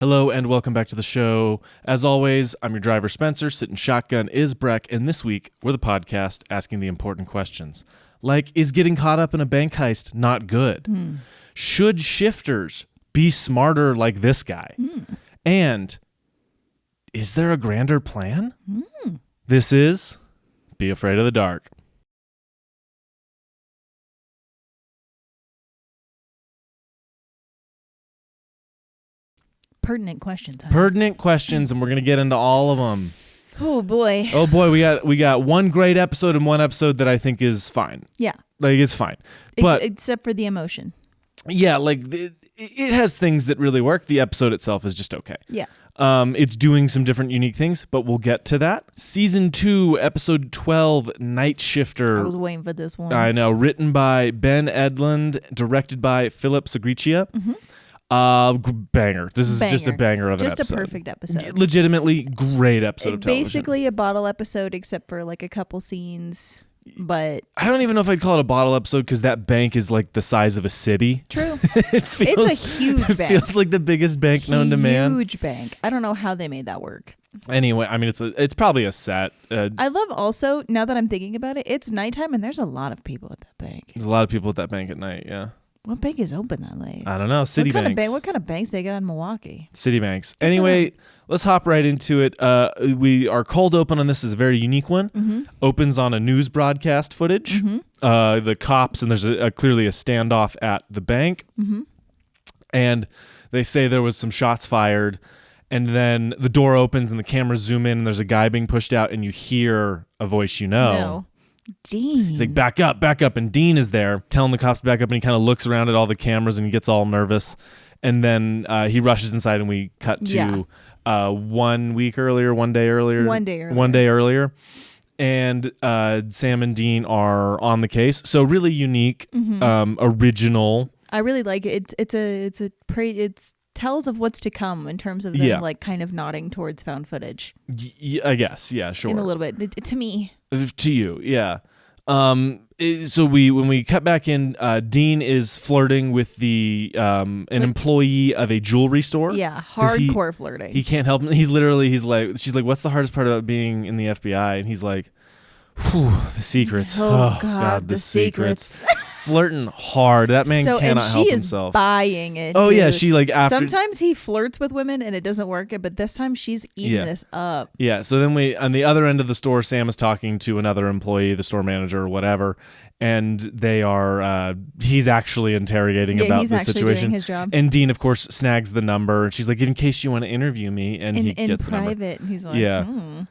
Hello and welcome back to the show. As always, I'm your driver Spencer, sitting shotgun is Breck, and this week we're the podcast asking the important questions. Like, is getting caught up in a bank heist not good? Should shifters be smarter like this guy? And is there a grander plan? This is Be Afraid of the Dark. Pertinent questions. Huh? Pertinent questions, and we're going to get into all of them. Oh boy. Oh boy, we got one great episode and one episode that I think is fine. Yeah. Like, it's fine. But except for the emotion. Yeah, like it has things that really work. The episode itself is just okay. Yeah. It's doing some different unique things, but we'll get to that. Season 2, episode 12, Nightshifter. I was waiting for this one. I know. Written by Ben Edlund, directed by Philip Segricia. Banger. This is just a banger of an episode. Just a perfect episode. Legitimately great episode of television. Basically a bottle episode except for like a couple scenes, but... I don't even know if I'd call it a bottle episode because that bank is like the size of a city. True. It's a huge bank. It feels like the biggest bank known to man. Huge bank. I don't know how they made that work. Anyway, I mean, it's probably a set. I love also, now that I'm thinking about it, it's nighttime and there's a lot of people at that bank. There's a lot of people at that bank at night, yeah. What bank is open that late? I don't know. Citibanks. What kind of banks they got in Milwaukee? Citibanks. Anyway, let's hop right into it. Our cold open on this is a very unique one. Opens on a news broadcast footage. The cops, and there's clearly a standoff at the bank. And they say there was some shots fired. And then the door opens and the cameras zoom in and there's a guy being pushed out and you hear a voice you know. No. Dean. He's like, back up. And Dean is there telling the cops to back up, and he kind of looks around at all the cameras and he gets all nervous. And then he rushes inside and we cut to 1 day earlier. And Sam and Dean are on the case. So really unique, original. I really like it. It's tells of what's to come in terms of them like kind of nodding towards found footage. I guess, yeah, sure. In a little bit, to me. To you, yeah. So when we cut back in, Dean is flirting with an employee of a jewelry store. Yeah, hardcore flirting. He can't help him. She's like, what's the hardest part about being in the FBI? And he's like, the secrets. Oh God, the secrets. Flirting hard. That man cannot help himself. Is buying it. Oh dude. Yeah, she like after. Sometimes he flirts with women and it doesn't work, but this time she's eating this up. Yeah. So then on the other end of the store, Sam is talking to another employee, the store manager or whatever, and they are. He's actually interrogating about the situation. Doing his job. And Dean, of course, snags the number, and she's like, "In case you want to interview me," and he gets the number. In private, and he's like,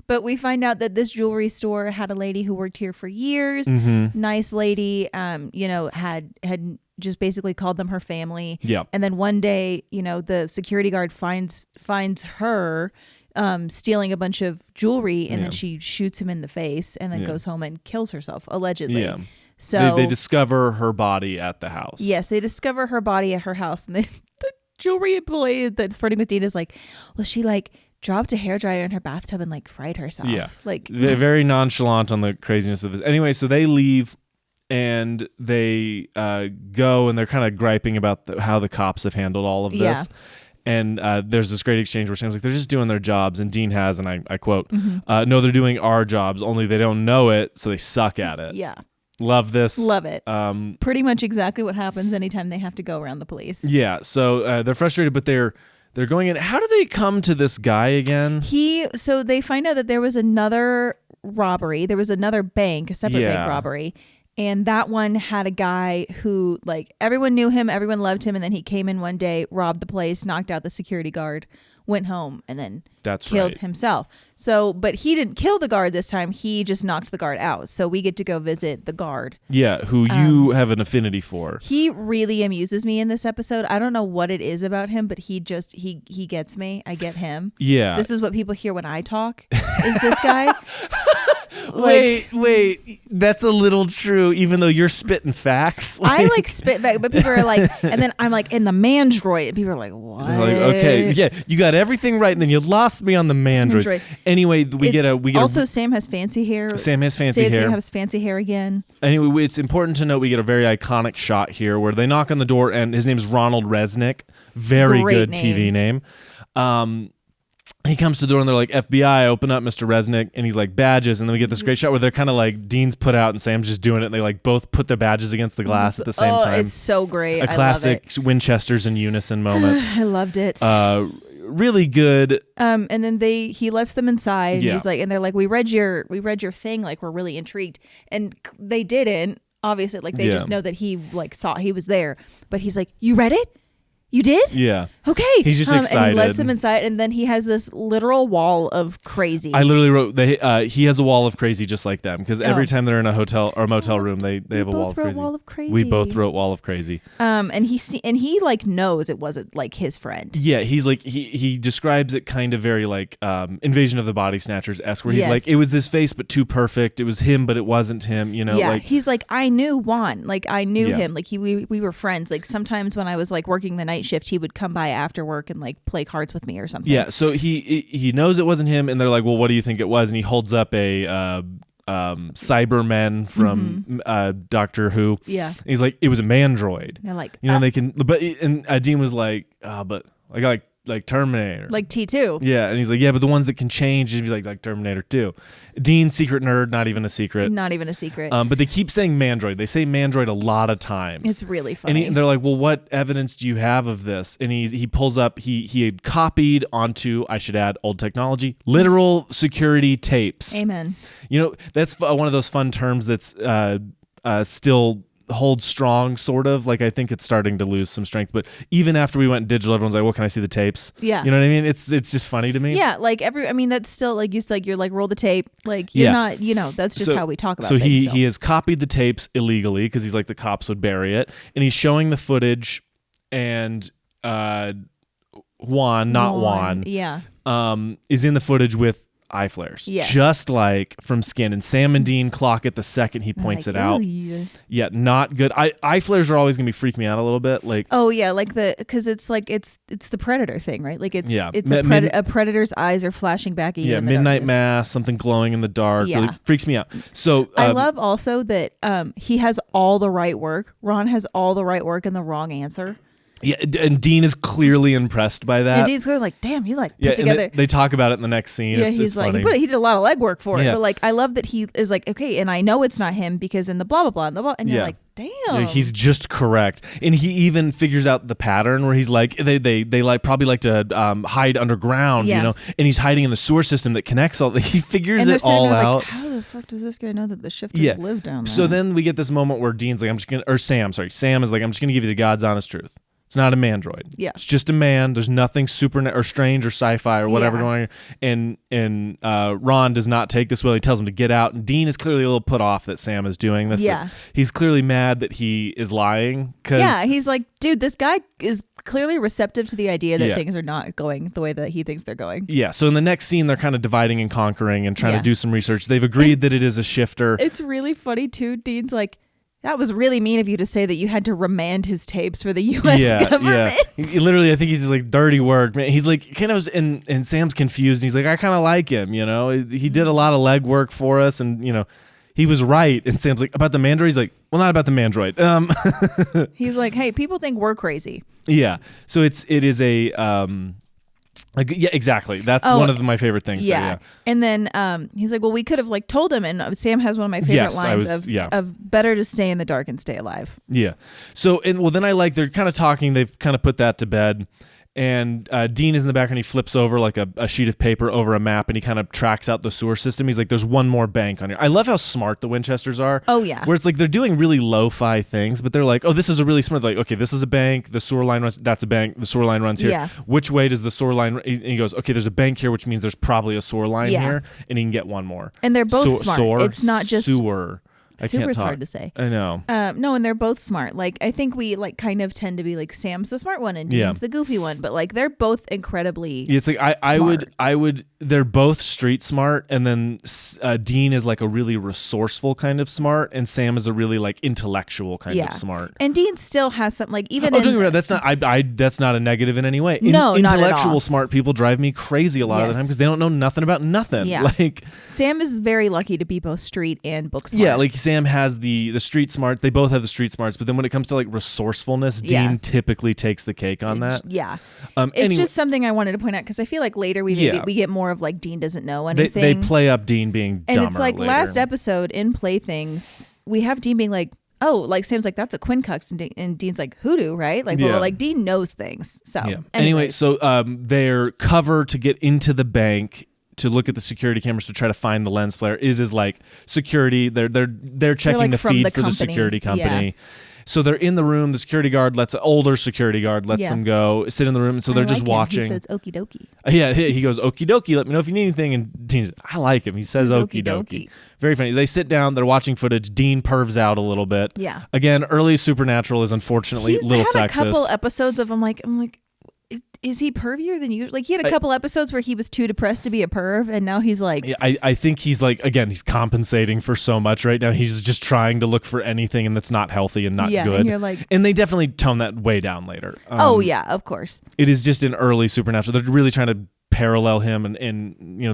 But we find out that this jewelry store had a lady who worked here for years. Nice lady, had just basically called them her family. Yeah. And then one day, the security guard finds her stealing a bunch of jewelry, and then she shoots him in the face and then goes home and kills herself, allegedly. Yeah. So they discover her body at the house. Yes, they discover her body at her house, and the jewelry employee that's flirting with Dean is like, well, she dropped a hairdryer in her bathtub and fried herself. Yeah. They're very nonchalant on the craziness of this. Anyway, so they leave and they go, and they're kind of griping about how the cops have handled all of this. Yeah. And there's this great exchange where Sam's like, they're just doing their jobs. And Dean has, and I quote, no, they're doing our jobs, only they don't know it, so they suck at it. Yeah. Love this. Love it. Pretty much exactly what happens anytime they have to go around the police. Yeah. So they're frustrated, but they're going in. How do they come to this guy again? So they find out that there was another robbery. There was another bank, a separate bank robbery. And that one had a guy who, everyone knew him, everyone loved him. And then he came in one day, robbed the place, knocked out the security guard, went home, and then killed himself. So, but he didn't kill the guard this time. He just knocked the guard out. So we get to go visit the guard. Yeah, who you have an affinity for. He really amuses me in this episode. I don't know what it is about him, but he gets me. I get him. Yeah. This is what people hear when I talk, is this guy. Wait. That's a little true, even though you're spitting facts. I like spit back, but people are like, and then I'm like, in the mandroid. And people are like, what? Like, okay, yeah, you got everything right, and then you lost me on the mandroids. Anyway, we get also Sam has fancy hair. Sam has fancy hair. Sam has fancy hair again. Anyway, it's important to note we get a very iconic shot here where they knock on the door, and his name is Ronald Resnick. Very good TV name. He comes to the door and they're like, FBI, open up, Mr. Resnick. And he's like, badges. And then we get this great shot where they're kind of like, Dean's put out and Sam's just doing it. And they like both put their badges against the glass at the same time. It's so great. A classic Winchesters in unison moment. I loved it. Really good. And then he lets them inside. And he's like, and they're like, we read your thing. Like, we're really intrigued. And they didn't, obviously. Like, they just know that he like saw he was there. But he's like, you read it? You did? Yeah. Okay. He's just excited. And he lets them inside, and then he has this literal wall of crazy. I literally wrote, he has a wall of crazy just like them, because every time they're in a hotel or a motel room, they have a wall of crazy. We both wrote wall of crazy. And he like knows it wasn't like his friend. Yeah, he's like, he describes it kind of very like Invasion of the Body Snatchers-esque, where he's like, it was this face, but too perfect. It was him, but it wasn't him, you know? Yeah, like, he's like, I knew Juan. Like, I knew him. Like, we were friends. Like, sometimes when I was like working the night shift, he would come by after work and like play cards with me or something. Yeah, so he knows it wasn't him, and they're like, well, what do you think it was? And he holds up a Cybermen from Doctor Who. Yeah. And he's like, it was a mandroid. They're like, you know, they can, but and Dean was like, but I got like Terminator, like T2. Yeah, and he's like, yeah, but the ones that can change, if you like Terminator 2. Dean, secret nerd, not even a secret. But they keep saying mandroid. They say mandroid a lot of times. It's really funny. And they're like, well, what evidence do you have of this? And he pulls up, he had copied onto, I should add, old technology, literal security tapes. Amen. You know, that's one of those fun terms that's still holds strong, sort of. Like, I think it's starting to lose some strength, but even after we went digital, everyone's like, well, can I see the tapes? Yeah. You know what I mean? It's just funny to me. Yeah, like that's still like you're like, roll the tape. Like, you're not, that's just how we talk about it. So things he has copied the tapes illegally because he's like, the cops would bury it, and he's showing the footage, and Juan is in the footage with eye flares, just like from Skin, and Sam and Dean clock it the second he points it out. Yeah, not good. Eye flares are always gonna be freak me out a little bit. Like, oh yeah, like because it's like it's the predator thing, right? Like it's a predator's eyes are flashing back at you. Yeah, in the midnight darkness. Mass, something glowing in the dark. Yeah. Really freaks me out. So I love also that he has all the right work. Ron has all the right work and the wrong answer. Yeah, and Dean is clearly impressed by that. And Dean's clearly like, damn, you like put together. And they talk about it in the next scene. Yeah, he's like, funny. he did a lot of legwork for it. But like, I love that he is like, okay, and I know it's not him because in the blah blah blah and the blah, and you're like, damn. Yeah, he's just correct, and he even figures out the pattern where he's like, they like probably like to hide underground, you know, and he's hiding in the sewer system that connects all. He figures it all out. Like, how the fuck does this guy know that the shifters live down there? So then we get this moment where Dean's like, Sam is like, I'm just gonna give you the God's honest truth. It's not a mandroid. Yeah. It's just a man. There's nothing super or strange or sci-fi or whatever going on. And Ron does not take this well. He tells him to get out. And Dean is clearly a little put off that Sam is doing this. Yeah. He's clearly mad that he is lying. Yeah, he's like, dude, this guy is clearly receptive to the idea that things are not going the way that he thinks they're going. Yeah. So in the next scene, they're kind of dividing and conquering and trying to do some research. They've agreed that it is a shifter. It's really funny, too. Dean's like, that was really mean of you to say that you had to remand his tapes for the U.S. government. Yeah, literally, I think he's like, dirty work, man. He's like, kind of, and Sam's confused. And he's like, I kind of like him, you know. He did a lot of legwork for us, and you know, he was right. And Sam's like, about the mandroid. He's like, well, not about the mandroid. He's like, hey, people think we're crazy. Yeah. So it is a like, yeah, exactly. That's one of my favorite things. Yeah. And then he's like, well, we could have like told him. And Sam has one of my favorite lines of better to stay in the dark and stay alive. Yeah. So, then I like, they're kind of talking. They've kind of put that to bed. And Dean is in the background. He flips over like a sheet of paper over a map, and he kind of tracks out the sewer system. He's like, there's one more bank on here. I love how smart the Winchesters are. Oh, yeah. Where it's like they're doing really lo-fi things, but they're like, oh, this is a really smart. Like, okay, this is a bank. The sewer line runs. That's a bank. The sewer line runs here. Yeah. Which way does the sewer line? And he goes, okay, there's a bank here, which means there's probably a sewer line here, and he can get one more. And they're both smart. It's not just sewer. Super hard to say. I know. No, and they're both smart. Like, I think we like kind of tend to be like Sam's the smart one and Dean's the goofy one, but like they're both incredibly it's like I would they're both street smart, and then Dean is like a really resourceful kind of smart, and Sam is a really like intellectual kind of smart. And Dean still has some like even don't get me wrong, that's not that's not a negative in any way. No, not at intellectual all. smart people drive me crazy a lot of the time because they don't know nothing about nothing. Yeah. Like Sam is very lucky to be both street and book smart. Yeah, like Sam has the street smart. They both have the street smarts, but then when it comes to like resourcefulness, Dean typically takes the cake on that. Yeah. It's just something I wanted to point out because I feel like later we get more of like Dean doesn't know anything. They play up Dean being dumber. And it's like later. Last episode in Playthings, we have Dean being like, oh, like Sam's like, that's a Quincux, and Dean's like, hoodoo, right? Like, well, like Dean knows things. So anyway, so their cover to get into the bank to look at the security cameras to try to find the lens flare is like security. They're checking like the feed for the security company. Yeah. So they're in the room. The security guard older security guard lets them go sit in the room. And so they're just watching. He says okie dokie. Yeah, he goes okie dokie. Let me know if you need anything. And Dean's, I like him. He says okie dokie. Very funny. They sit down. They're watching footage. Dean pervs out a little bit. Yeah. Again, early Supernatural is unfortunately a little sexist. He's had a couple episodes of I'm like. Is he pervier than usual? Like he had a couple episodes where he was too depressed to be a perv, and now he's like. Yeah, I think he's like, again, he's compensating for so much right now. He's just trying to look for anything, and that's not healthy and not good. And you're like, and they definitely tone that way down later. Oh yeah, of course. It is just an early Supernatural. They're really trying to parallel him and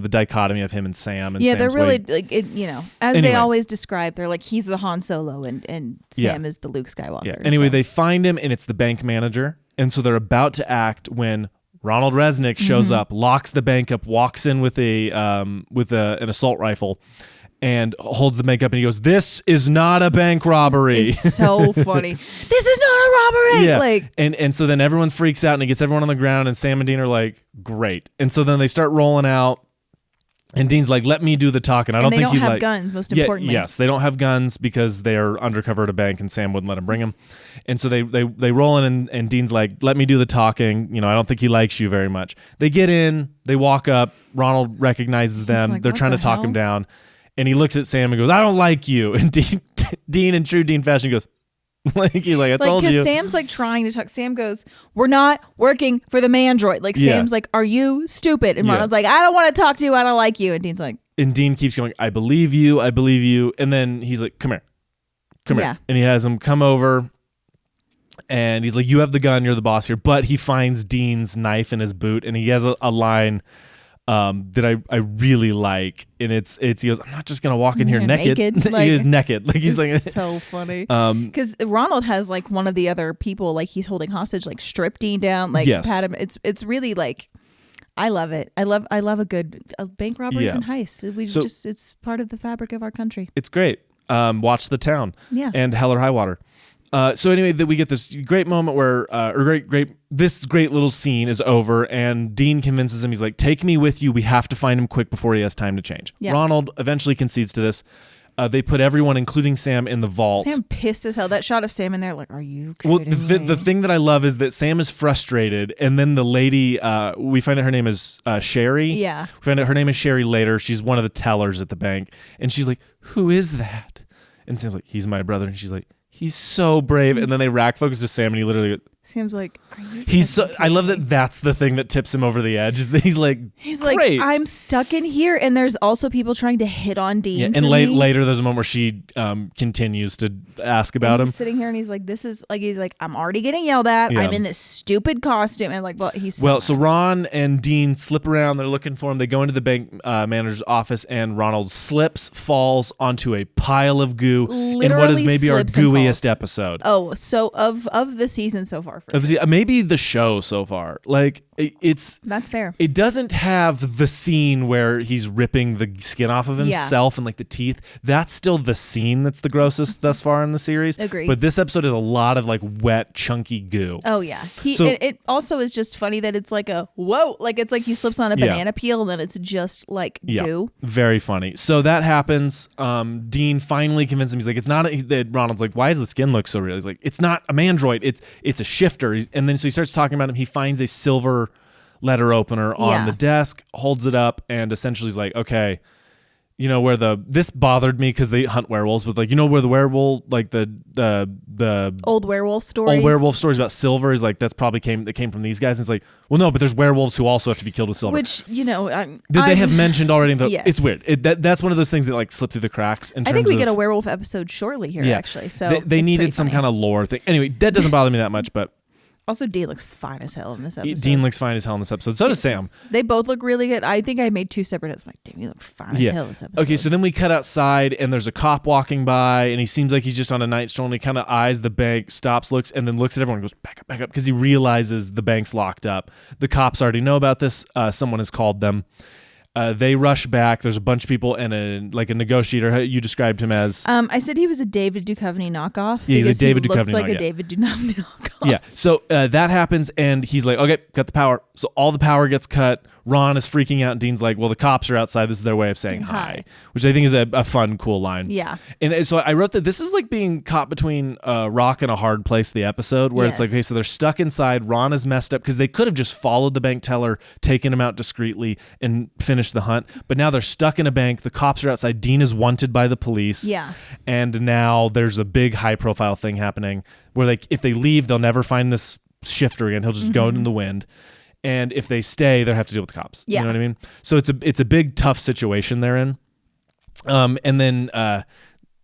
the dichotomy of him and Sam. And yeah, Sam's they're really way. like as they always describe. They're like he's the Han Solo and Sam is the Luke Skywalker. Yeah. Anyway, they find him, and it's the bank manager, and so they're about to act when Ronald Resnick shows up, locks the bank up, walks in with an assault rifle, and holds the bank up, and he goes, "This is not a bank robbery." It's so funny. This is not a robbery. Yeah. Like, and so then everyone freaks out, and he gets everyone on the ground, and Sam and Dean are like, "Great." And so then they start rolling out. And Dean's like, let me do the talking. I don't think they don't have guns, most importantly. Yes, they don't have guns because they are undercover at a bank and Sam wouldn't let him bring them. And so they roll in and Dean's like, let me do the talking. I don't think he likes you very much. They get in, they walk up. Ronald recognizes them. Like, they're trying to talk him down. And he looks at Sam and goes, I don't like you. And Dean in true Dean fashion goes, I told you. Because Sam's like trying to talk. Sam goes, we're not working for the Mandroid. Like Sam's like, are you stupid? And Ronald's like, I don't want to talk to you. I don't like you. And Dean's like. And Dean keeps going, I believe you. I believe you. And then he's like, come here. And he has him come over. And he's like, you have the gun. You're the boss here. But he finds Dean's knife in his boot. And he has a line that I really like, and it's he goes, I'm not just gonna walk in here naked. Like, he is naked. Like he's like so funny. Because Ronald has like one of the other people like he's holding hostage, like strip Dean down, like pat him. It's really like I love it. I love a good bank robberies and heists. It's part of the fabric of our country. It's great. Watch The Town. Yeah. And Hell or High Water. So anyway, we get this great moment where, this great little scene is over, and Dean convinces him. He's like, "Take me with you. We have to find him quick before he has time to change." Yeah. Ronald eventually concedes to this. They put everyone, including Sam, in the vault. Sam pissed as hell. That shot of Sam in there, like, are you kidding me? The thing that I love is that Sam is frustrated, and then the lady, we find out her name is Sherry. Yeah. We find out her name is Sherry later. She's one of the tellers at the bank, and she's like, "Who is that?" And Sam's like, "He's my brother," and she's like, "He's so brave." And then they rack focus to Sam, and he literally Sam's like, are you I love that that's the thing that tips him over the edge. Is that he's like, great. I'm stuck in here, and there's also people trying to hit on Dean. Yeah, and later there's a moment where she continues to ask about him. He's sitting here, and he's like, "This is like," he's like, "I'm already getting yelled at. Yeah. I'm in this stupid costume," and like, well, he's so Ron and Dean slip around. They're looking for him. They go into the bank manager's office, and Ronald slips, falls onto a pile of goo in what is maybe our gooeyest episode. Oh, so of the season so far. Maybe the show so far. Like that's fair. It doesn't have the scene where he's ripping the skin off of himself and like the teeth. That's still the scene that's the grossest thus far in the series. Agreed. But this episode is a lot of like wet, chunky goo. Oh yeah. It also is just funny that it's like a whoa, like it's like he slips on a banana peel and then it's just like goo. Very funny. So that happens. Dean finally convinces him. He's like, it's not. Ronald's like, why does the skin look so real? He's like, it's not a mandroid. It's a shifter. And then so he starts talking about him. He finds a silver letter opener on the desk, holds it up, and essentially is like, okay, you know, where this bothered me because they hunt werewolves, but like, you know, where the werewolf, like the old werewolf stories. Old werewolf stories about silver is like, that's probably came from these guys. And it's like, well, no, but there's werewolves who also have to be killed with silver. Which, you know, they have mentioned already. Yes. It's weird. That's one of those things that like slip through the cracks. I think we get a werewolf episode shortly here, actually. So they needed some kind of lore thing. Anyway, that doesn't bother me that much, but. Also, Dean looks fine as hell in this episode. Dean looks fine as hell in this episode. So does Sam. They both look really good. I think I made 2 separate notes. I'm like, damn, you look fine as hell in this episode. Okay, so then we cut outside, and there's a cop walking by, and he seems like he's just on a night stroll, and he kind of eyes the bank, stops, looks, and then looks at everyone and goes, back up, because he realizes the bank's locked up. The cops already know about this. Someone has called them. They rush back. There's a bunch of people and a negotiator. You described him as. I said he was a David Duchovny knockoff. Yeah, he's a David Duchovny. Looks like a David Duchovny knockoff. Yeah. So that happens, and he's like, "Okay, cut the power." So all the power gets cut. Ron is freaking out, and Dean's like, "Well, the cops are outside. This is their way of saying hi," which I think is a fun, cool line. Yeah. And so I wrote that this is like being caught between a rock and a hard place. The episode where it's like, okay, so they're stuck inside. Ron is messed up because they could have just followed the bank teller, taken him out discreetly, and finished the hunt. But now they're stuck in a bank. The cops are outside. Dean is wanted by the police. Yeah. And now there's a big high-profile thing happening where if they leave, they'll never find this shifter again. He'll just go in the wind. And if they stay, they'll have to deal with the cops. Yeah. You know what I mean? So it's a big, tough situation they're in. And then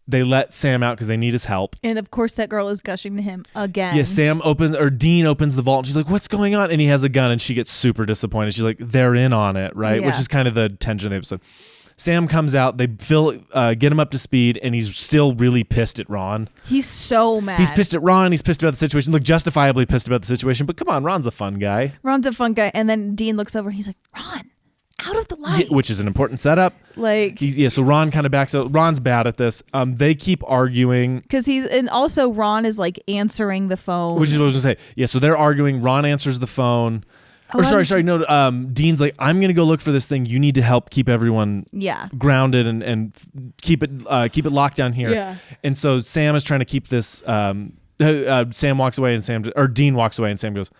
they let Sam out because they need his help. And of course, that girl is gushing to him again. Yeah, Dean opens the vault, and she's like, "What's going on?" And he has a gun, and she gets super disappointed. She's like, "They're in on it, right?" Yeah. Which is kind of the tension of the episode. Sam comes out, they get him up to speed, and he's still really pissed at Ron. He's so mad. He's pissed at Ron. He's pissed about the situation. Look, justifiably pissed about the situation. But come on, Ron's a fun guy. Ron's a fun guy. And then Dean looks over and he's like, "Ron, out of the light." Yeah, which is an important setup. So Ron kind of backs out. Ron's bad at this. They keep arguing. Because also Ron is like answering the phone. Which is what I was going to say. Yeah, so they're arguing. Ron answers the phone. Dean's like, "I'm gonna go look for this thing. You need to help keep everyone grounded and keep it locked down here." Yeah. And so Sam is trying to keep this. Sam walks away, and Dean walks away, and Sam goes,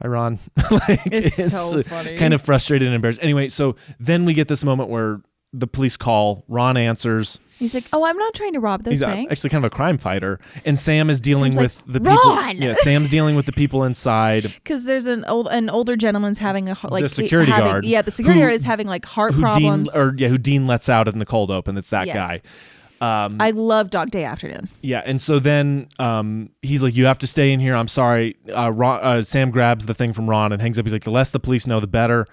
"Hi, Ron." It's so funny. Kind of frustrated and embarrassed. Anyway, so then we get this moment where the police call. Ron answers. He's like, "Oh, I'm not trying to rob this bank." He's actually kind of a crime fighter, and Sam is dealing with the people. Ron! Yeah, Sam's dealing with the people inside. Because there's an older gentleman's having the security guard. Yeah, the security guard is having like heart problems. Who Dean lets out in the cold open. It's that guy. I love Dog Day Afternoon. Yeah, and so then he's like, "You have to stay in here. I'm sorry." Sam grabs the thing from Ron and hangs up. He's like, "The less the police know, the better."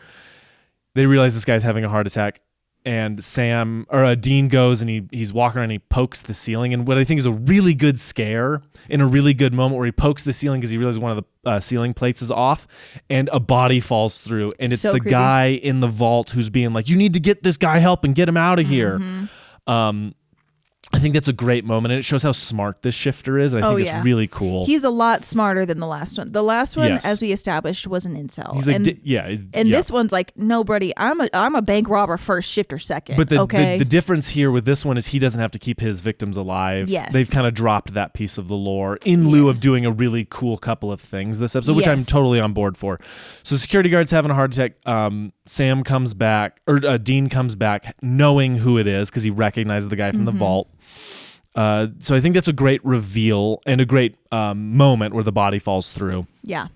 They realize this guy's having a heart attack. And Dean goes and he's walking around and he pokes the ceiling. And what I think is a really good scare in a really good moment where he pokes the ceiling because he realizes one of the ceiling plates is off and a body falls through. And it's so the creepy. guy in the vault who's being like, "You need to get this guy help and get him out of here." I think that's a great moment, and it shows how smart this shifter is. And I think it's really cool. He's a lot smarter than the last one. The last one, as we established, was an incel. He's like, this one's like, "No, buddy, I'm a bank robber first, shifter second." But the difference here with this one is he doesn't have to keep his victims alive. Yes. They've kind of dropped that piece of the lore in lieu of doing a really cool couple of things this episode, which I'm totally on board for. So security guard's having a heart attack. Sam comes back, or Dean comes back knowing who it is because he recognizes the guy from the vault. So I think that's a great reveal and a great moment where the body falls through. Yeah.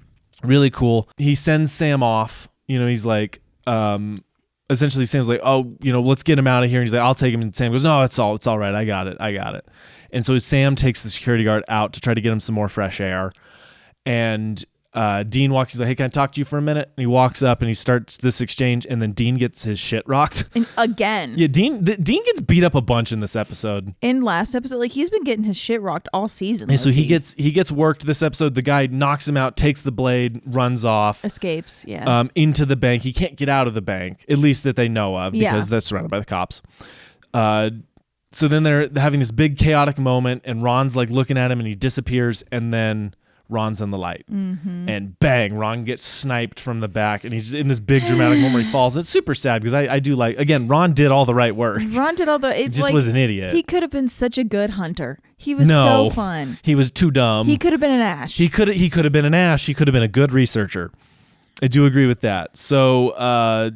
Really cool. He sends Sam off. He's like, essentially Sam's like, "Oh, let's get him out of here." And he's like, "I'll take him." And Sam goes, "No, it's all right. I got it. And so Sam takes the security guard out to try to get him some more fresh air. And Dean walks. He's like, "Hey, can I talk to you for a minute?" And he walks up and he starts this exchange. And then Dean gets his shit rocked. And again. Yeah, Dean gets beat up a bunch in this episode. In last episode, like he's been getting his shit rocked all season. And so he gets worked this episode. The guy knocks him out, takes the blade, runs off, escapes. Yeah. Into the bank. He can't get out of the bank, at least that they know of, because they're surrounded by the cops. So then they're having this big chaotic moment, and Ron's like looking at him, and he disappears, and then Ron's in the light, and bang, Ron gets sniped from the back, and he's in this big dramatic moment where he falls. It's super sad because I do like, again, Ron did all the right work. Ron did all the. He just was an idiot. He could have been such a good hunter. He was so fun. He was too dumb. He could have been an Ash. He could have been an Ash. He could have been a good researcher. I do agree with that. So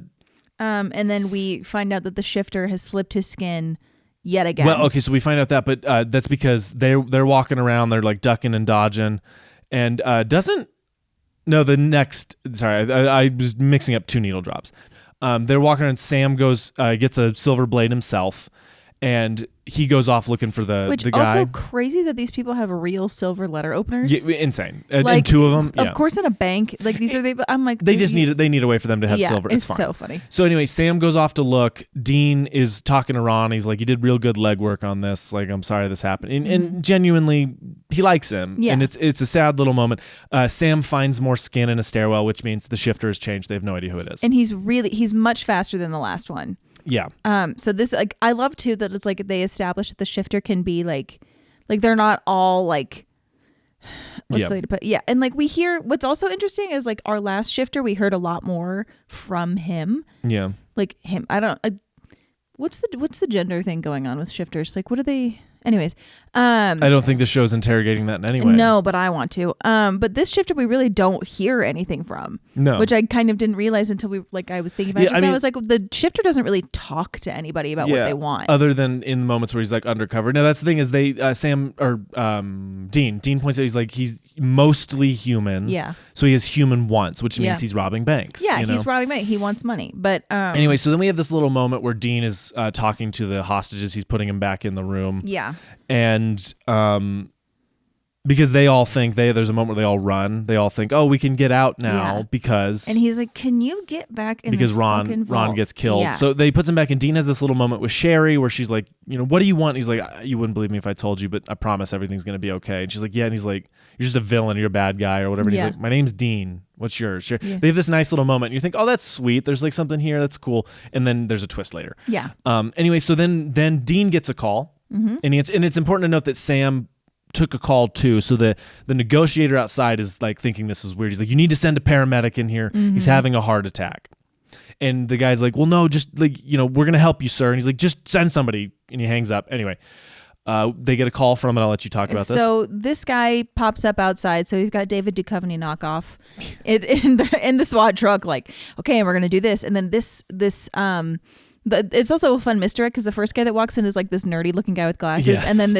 And then we find out that the shifter has slipped his skin yet again. Well, okay, so we find out that, but that's because they're walking around, they're like ducking and dodging, and I was mixing up two needle drops. They're walking around, Sam gets a silver blade himself, and he goes off looking for the guy. Also crazy that these people have real silver letter openers. Yeah, insane. And two of them. Of course, in a bank, like these are people. I'm like, they need a way for them to have silver. It's fine. So funny. So anyway, Sam goes off to look. Dean is talking to Ron. He's like, "You did real good legwork on this. Like, I'm sorry this happened." And genuinely, he likes him. Yeah. And it's a sad little moment. Sam finds more skin in a stairwell, which means the shifter has changed. They have no idea who it is. And he's much faster than the last one. Yeah. So this, like, I love too that it's like they established that the shifter can be like they're not all like, let's say to put, yeah. And like we hear, what's also interesting is like our last shifter, we heard a lot more from him. Yeah. Like him. What's the gender thing going on with shifters? Like, what are they? Anyways, I don't think the show's interrogating that in any way. No, but I want to. But this shifter we really don't hear anything from. No, which I kind of didn't realize until I was thinking about it. I was like, the shifter doesn't really talk to anybody about what they want, other than in the moments where he's like undercover. No, that's the thing is they Dean points out he's mostly human. Yeah. So he has human wants, which means he's robbing banks. Yeah, he's robbing banks. He wants money. But anyway, so then we have this little moment where Dean is talking to the hostages. He's putting him back in the room. Yeah. And because they all think there's a moment where they all run. They all think, oh, we can get out now because. And he's like, can you get back in because the fucking vault? Ron gets killed. Yeah. So they puts him back, and Dean has this little moment with Sherry where she's like, what do you want? And he's like, you wouldn't believe me if I told you, but I promise everything's gonna be okay. And she's like, yeah. And he's like, you're just a villain. You're a bad guy or whatever. And he's like, my name's Dean. What's yours? Yeah. They have this nice little moment. And you think, oh, that's sweet. There's like something here that's cool. And then there's a twist later. Yeah. Anyway, so then Dean gets a call. Mm-hmm. And it's important to note that Sam took a call too. So the negotiator outside is like thinking this is weird. He's like, you need to send a paramedic in here. Mm-hmm. He's having a heart attack. And the guy's like, well, no, just like, we're going to help you, sir. And he's like, just send somebody. And he hangs up. Anyway, they get a call from him, and I'll let you talk about this. So this guy pops up outside. So we've got David Duchovny knockoff in the SWAT truck. Like, okay, and we're going to do this. And then this it's also a fun misdirect because the first guy that walks in is like this nerdy looking guy with glasses, yes. and then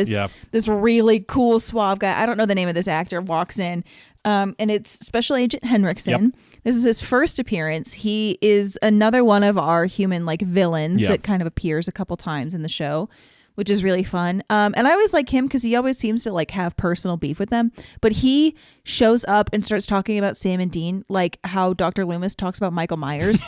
this really cool suave guy, I don't know the name of this actor, walks in, and it's Special Agent Henriksen. Yep. This is his first appearance. He is another one of our human like villains that kind of appears a couple times in the show, which is really fun. And I always like him because he always seems to like have personal beef with them. But he shows up and starts talking about Sam and Dean like how Dr. Loomis talks about Michael Myers,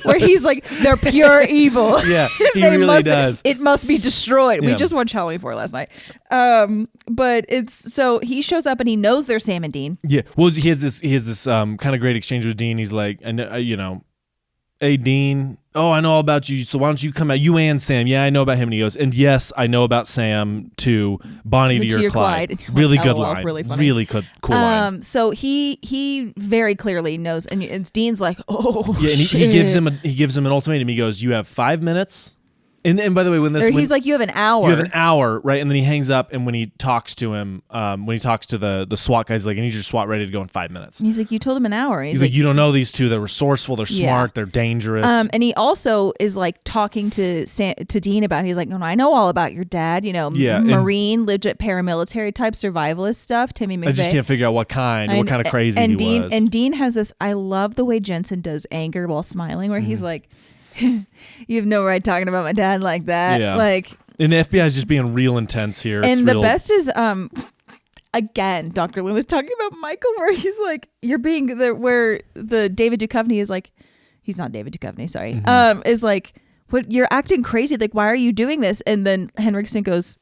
where he's like, they're pure evil. Yeah, he really does. It must be destroyed. Yeah. We just watched Halloween 4 last night. But it's so he shows up and he knows they're Sam and Dean. Yeah. Well, he has this kind of great exchange with Dean. He's like, hey, Dean. Oh, I know all about you. So why don't you come out? You and Sam. Yeah, I know about him. And he goes, and yes, I know about Sam too. Bonnie to your Clyde. Really good line. Really funny. Really cool line. So he very clearly knows, and it's Dean's like, oh, yeah, and shit. he gives him an ultimatum. He goes, you have 5 minutes. And by the way, he's like, you have an hour. You have an hour, right? And then he hangs up, and when he talks to him, when he talks to the SWAT guy, he's like, I need your SWAT ready to go in 5 minutes. And he's like, you told him an hour. And he's like, you don't know these two. They're resourceful. They're smart. They're dangerous. And he also is like talking to Dean about it. He's like, no, I know all about your dad. Marine, legit paramilitary type survivalist stuff. Timmy McVeigh. I just can't figure out what kind of crazy he was. And Dean has this. I love the way Jensen does anger while smiling, where he's like, you have no right talking about my dad like that. Yeah. Like, and the FBI is just being real intense here. And the best is, again, Dr. Loomis talking about Michael, where he's like, you're being where the David Duchovny is like, he's not David Duchovny, sorry. Mm-hmm. Is like, what, you're acting crazy. Like, why are you doing this? And then Henriksen goes,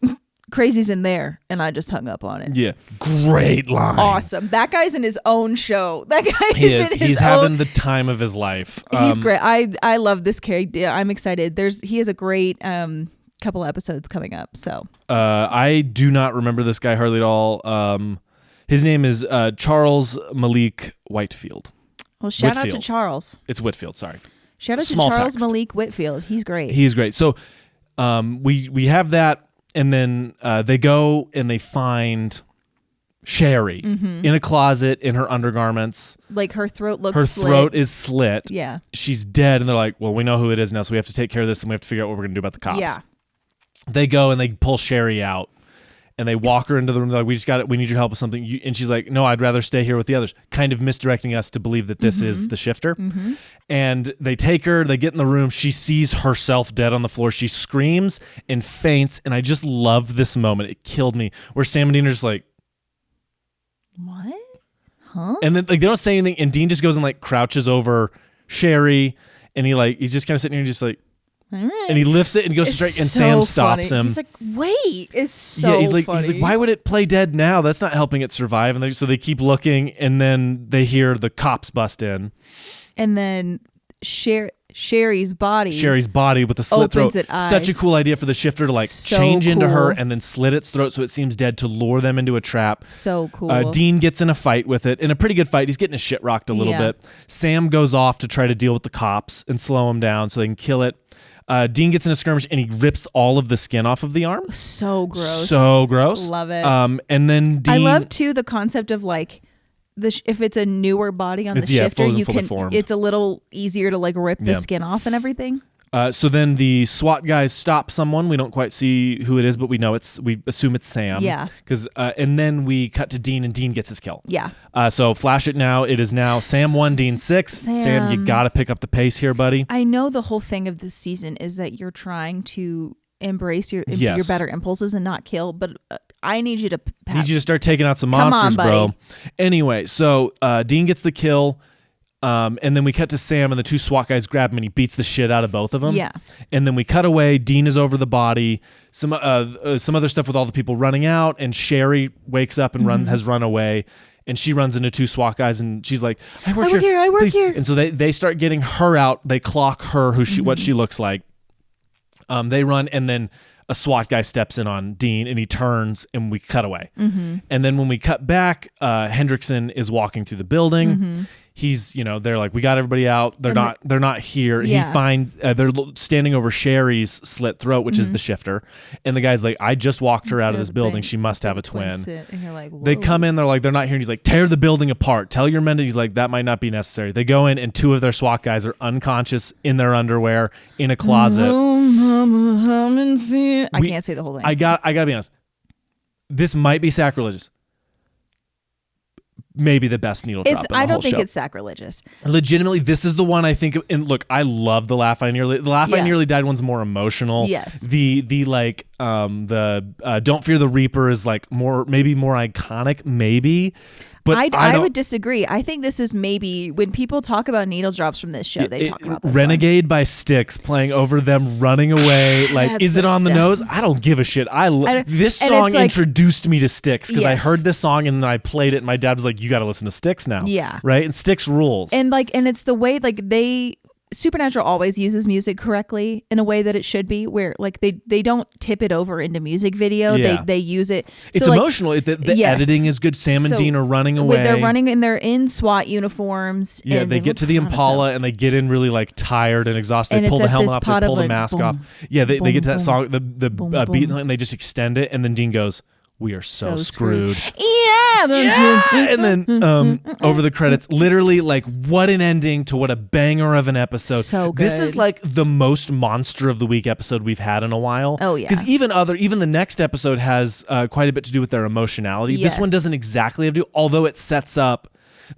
crazy's in there, and I just hung up on it. Yeah, great line. Awesome. That guy's in his own show. That guy is in his He's having the time of his life. He's great. I love this character. I'm excited. He has a great couple episodes coming up. So I do not remember this guy hardly at all. His name is Charles Malik Whitefield. Well, shout out to Charles. It's Whitfield. Sorry. Shout out to Charles Malik Whitfield. He's great. He's great. So we have that. And then they go and they find Sherry in a closet in her undergarments. Like her throat looks Her slit. throat is slit. Yeah. She's dead. And they're like, well, we know who it is now, so we have to take care of this and we have to figure out what we're going to do about the cops. Yeah. They go and they pull Sherry out and they walk her into the room. They're like, we need your help with something. And she's like, no, I'd rather stay here with the others, kind of misdirecting us to believe that this is the shifter. And they take her, they get in the room. She sees herself dead on the floor. She screams and faints. And I just love this moment. It killed me, where Sam and Dean are just like, what? Huh? And then like they don't say anything. And Dean just goes and like crouches over Sherry. And he's just kind of sitting here and just like, All right. and he lifts it and goes straight, and so Sam stops funny. him. He's like, wait, it's so he's like, funny. why would it play dead now? That's not helping it survive. And so they keep looking, and then they hear the cops bust in. And then Sherry's body with the slit throat. opens its eyes. Such a cool idea for the shifter to like So change into her cool. and then slit its throat so it seems dead to lure them into a trap. So cool. Dean gets in a fight with it, in a pretty good fight. He's getting his shit rocked a little bit. Sam goes off to try to deal with the cops and slow him down so they can kill it. Dean gets in a skirmish and he rips all of the skin off of the arm. So gross. So gross. Love it. And then Dean, I love too the concept of like if it's a newer body on the shifter, you can. formed. It's a little easier to like rip the Yeah. skin off and everything. So then the SWAT guys stop someone. We don't quite see who it is, but we assume it's Sam. Yeah. And then we cut to Dean, and Dean gets his kill. Yeah. So flash it now. It is now Sam 1, Dean 6. Sam, you got to pick up the pace here, buddy. I know the whole thing of this season is that you're trying to embrace your better impulses and not kill, but I need you to Need you to start taking out some Come monsters, on, bro. buddy. Anyway, so Dean gets the kill. And then we cut to Sam, and the two SWAT guys grab him, and he beats the shit out of both of them. Yeah. And then we cut away. Dean is over the body. Some other stuff with all the people running out, and Sherry wakes up and has run away. And she runs into two SWAT guys, and she's like, I work here, I work here. And so they start getting her out. They clock her, what she looks like. They run, and then a SWAT guy steps in on Dean, and he turns, and we cut away. And then when we cut back, Hendrickson is walking through the building. He's, they're like, we got everybody out. They're not here. Yeah. He finds, they're standing over Sherry's slit throat, which is the shifter. And the guy's like, I just walked her out of this building. She must have a twin. And you're like, They come in, they're like, they're not here. And he's like, tear the building apart. Tell your men. He's like, that might not be necessary. They go in, and two of their SWAT guys are unconscious in their underwear in a closet. I can't say the whole thing. I gotta be honest. This might be sacrilegious. Maybe the best needle drop. I don't think show. it's sacrilegious. Legitimately, this is the one I think of, and look, I love the Laugh I Nearly Died one's more emotional. Yes. The Don't Fear the Reaper is like maybe more iconic, maybe. But I would disagree. I think this is maybe when people talk about needle drops from this show, they talk about this Renegade by Styx playing over them running away. Like, is it on the nose? I don't give a shit. This song introduced me to Styx because I heard this song and then I played it and my dad was like, you got to listen to Styx now. Yeah. Right? And Styx rules. And it's the way Supernatural always uses music correctly in a way that it should be, where like they don't tip it over into music video. Yeah. They use it. It's emotional. The editing is good. Sam and Dean are running away. They're running and they're in SWAT unions. Yeah, and they get to the Impala and they get in really like tired and exhausted. They pull the helmet off, they pull the mask off. Yeah, they get to that song, the beat, and they just extend it, and then Dean goes, "We are so screwed." Yeah. And then over the credits, literally like what an ending to what a banger of an episode. So good. This is like the most Monster of the Week episode we've had in a while. Oh yeah. Because even the next episode has quite a bit to do with their emotionality. Yes. This one doesn't exactly have to, although it sets up.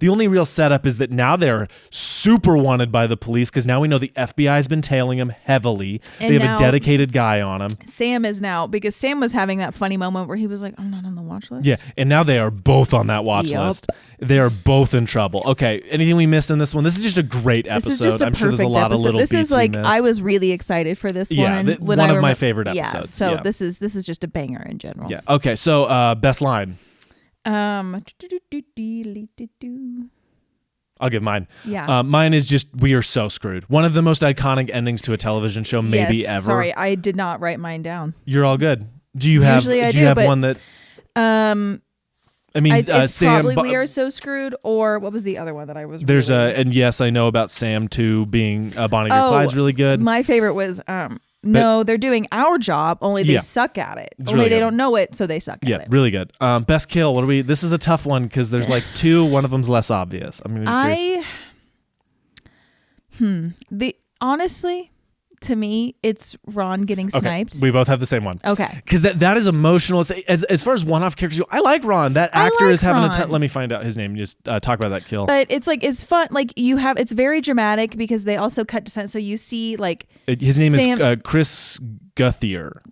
The only real setup is that now they're super wanted by the police because now we know the FBI has been tailing them heavily. And they have a dedicated guy on them. Sam is now, because Sam was having that funny moment where he was like, I'm not on the watch list. Yeah, and now they are both on that watch list. They are both in trouble. Okay, anything we missed in this one? This is just a great episode. This is just a I'm sure there's a perfect lot episode. of little This beats is like, we missed. I was really excited for this Yeah, one. one of my favorite episodes. Yeah, so yeah. this is just a banger in general. Yeah. Okay, so best line. I'll give mine. Yeah. Mine is just, we are so screwed. One of the most iconic endings to a television show maybe ever. Sorry, I did not write mine down. You're all good. Do you have one that I mean, it's Sam. Probably We Are So Screwed, or what was the other one that I was? There's and yes, I know about Sam too being Bonnie or Clyde's really good. My favorite was no, they're doing our job, only they suck at it. It's Only really they good. don't know it, so they suck at it. Yeah, really good. Best kill. What do we? This is a tough one because there's like two. One of them's less obvious. Honestly, to me, it's Ron getting sniped. We both have the same one. Okay. Because that is emotional. As far as one-off characters go, I like Ron. That actor is having Ron. let me find out his name. Just talk about that kill. But it's fun. Like it's very dramatic because they also cut to so you see like his name is Chris Guthier.